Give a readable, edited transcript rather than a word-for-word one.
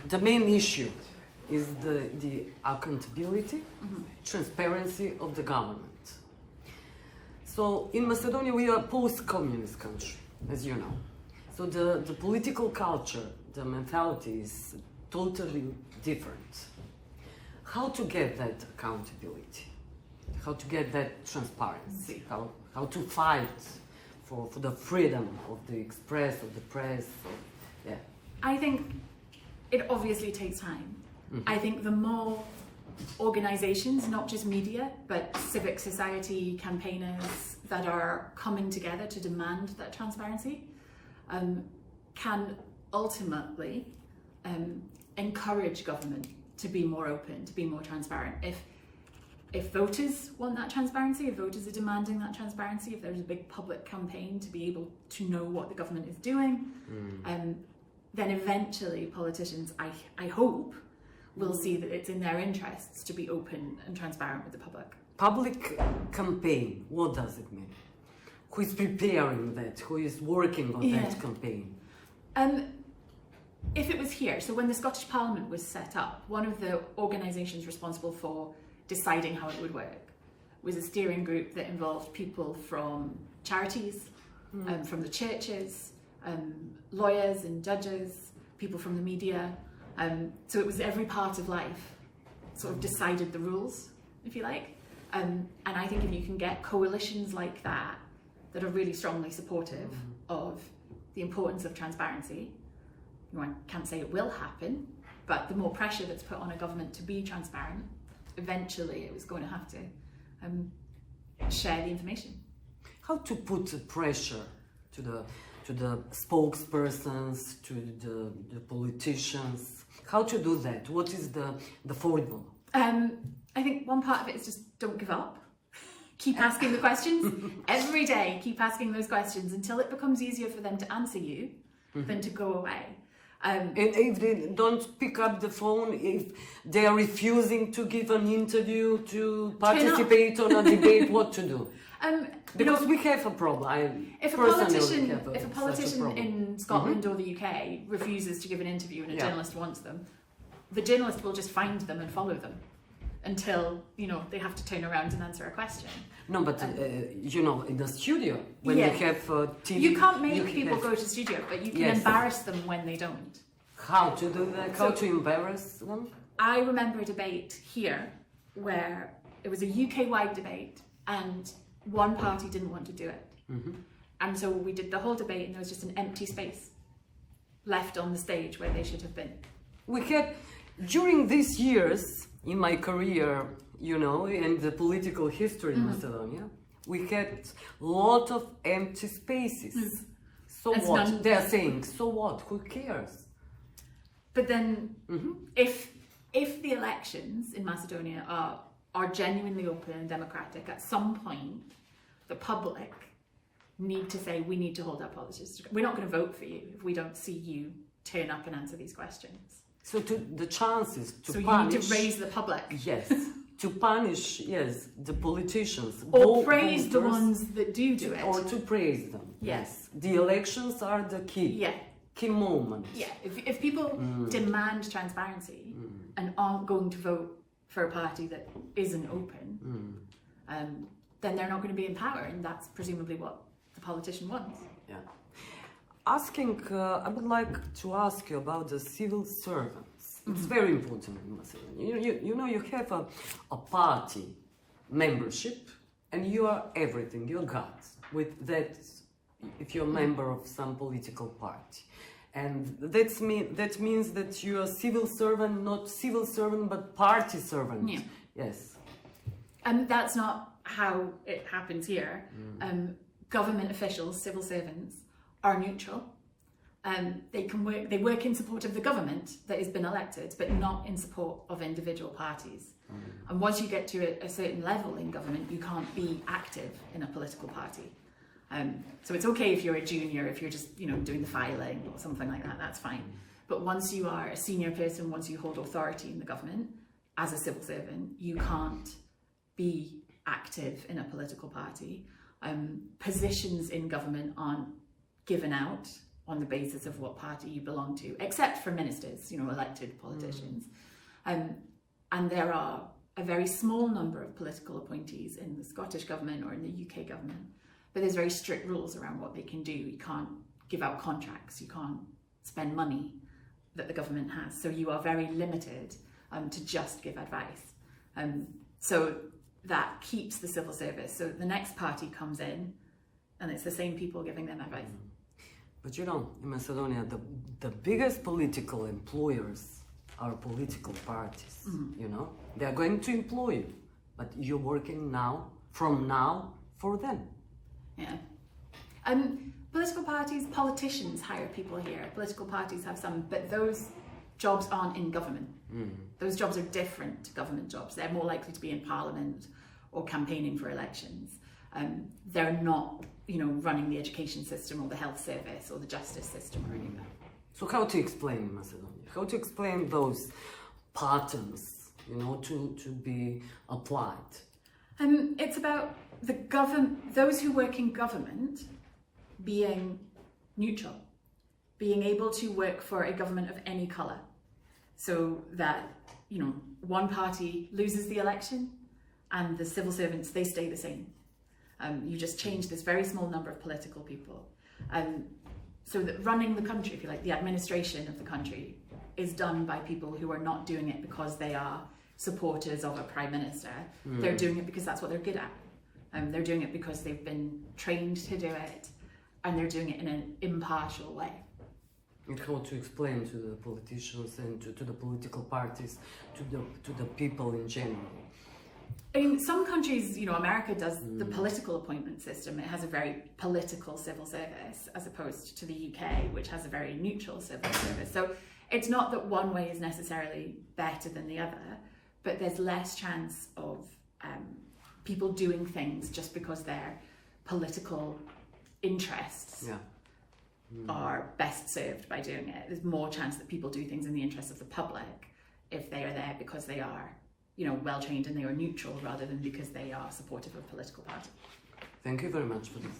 the main issue is the accountability, transparency of the government. So in Macedonia, we are a post-communist country, as you know. So the political culture, the mentality is totally different. How to get that accountability? How to get that transparency? How to fight for the freedom of the express, of the press? Yeah. I think it obviously takes time. I think the more organisations, not just media, but civic society campaigners that are coming together to demand that transparency, can ultimately encourage government to be more open, to be more transparent. If voters want that transparency, if voters are demanding that transparency, if there's a big public campaign to be able to know what the government is doing, then eventually politicians, I hope, will see that it's in their interests to be open and transparent with the public. Public campaign, what does it mean? Who is preparing that? Who is working on that campaign? If it was here, so when the Scottish Parliament was set up, one of the organisations responsible for deciding how it would work was a steering group that involved people from charities, from the churches, lawyers and judges, people from the media. So it was every part of life sort of decided the rules, if you like. And I think if you can get coalitions like that that are really strongly supportive of the importance of transparency, I can't say it will happen, but the more pressure that's put on a government to be transparent, eventually it was going to have to share the information. How to put the pressure to the spokespersons, to the politicians? How to do that? What is the formula? I think one part of it is just don't give up. Keep asking the questions. Every day, keep asking those questions until it becomes easier for them to answer you than to go away. And if they don't pick up the phone, if they are refusing to give an interview, to participate on a debate, what to do? Because we have a problem. If a politician in Scotland or the UK refuses to give an interview and a journalist wants them, the journalist will just find them and follow them until they have to turn around and answer a question. No, but in the studio when you have TV, you can't make people go to studio, but you can embarrass them when they don't. How to do that? How to embarrass them? I remember a debate here where it was a UK-wide debate, and one party didn't want to do it, and so we did the whole debate, and there was just an empty space left on the stage where they should have been. We had during these years in my career, in the political history in Macedonia, we had a lot of empty spaces. So what? They are saying, so what? Who cares? But then, if the elections in Macedonia are genuinely open and democratic, at some point, the public need to say, we need to hold our politicians. We're not going to vote for you if we don't see you turn up and answer these questions. So the chances to punish... So you need to raise the public. Yes. To punish, the politicians. Or praise the ones that do it. Or to praise them. Yes. The elections are the key. Yeah. Key moment. Yeah. If people demand transparency and aren't going to vote for a party that isn't open, then they're not going to be in power, and that's presumably what the politician wants. Yeah. I would like to ask you about the civil servants. It's very important in Macedonia. You have a party membership, and you are everything. You're God. With that, if you're a member of some political party, and that means that you're a civil servant, not civil servant, but party servant. Yeah. Yes. And that's not how it happens here. Government officials, civil servants, are neutral. They work in support of the government that has been elected, but not in support of individual parties. And once you get to a certain level in government, you can't be active in a political party. So it's okay if you're a junior, if you're just doing the filing or something like that, that's fine. But once you are a senior person, once you hold authority in the government as a civil servant, you can't be active in a political party. Positions in government aren't given out on the basis of what party you belong to, except for ministers, you know, elected politicians. And there are a very small number of political appointees in the Scottish government or in the UK government, but there's very strict rules around what they can do. You can't give out contracts, you can't spend money that the government has, so you are very limited to just give advice. So that keeps the civil service. So the next party comes in and it's the same people giving them advice. But you know, in Macedonia, the biggest political employers are political parties, you know? They're going to employ you, but you're working now, from now, for them. Yeah. Political parties, politicians hire people here. Political parties have some, but those jobs aren't in government. Those jobs are different to government jobs. They're more likely to be in parliament or campaigning for elections. They're not, you know, running the education system or the health service or the justice system or anything. So how to explain Macedonia? How to explain those patterns, you know, to be applied? It's about the those who work in government being neutral, being able to work for a government of any colour, so that, you know, one party loses the election and the civil servants, they stay the same. You just change this very small number of political people. So that running the country, if you like, the administration of the country is done by people who are not doing it because they are supporters of a prime minister. They're doing it because that's what they're good at. They're doing it because they've been trained to do it, and they're doing it in an impartial way. And how to explain to the politicians and to the political parties, to the people in general? In some countries, you know, America does the political appointment system. It has a very political civil service, as opposed to the UK, which has a very neutral civil service. So it's not that one way is necessarily better than the other, but there's less chance of people doing things just because their political interests are best served by doing it. There's more chance that people do things in the interest of the public if they are there because they are, you know, well trained and they are neutral, rather than because they are supportive of a political party. Thank you very much for this.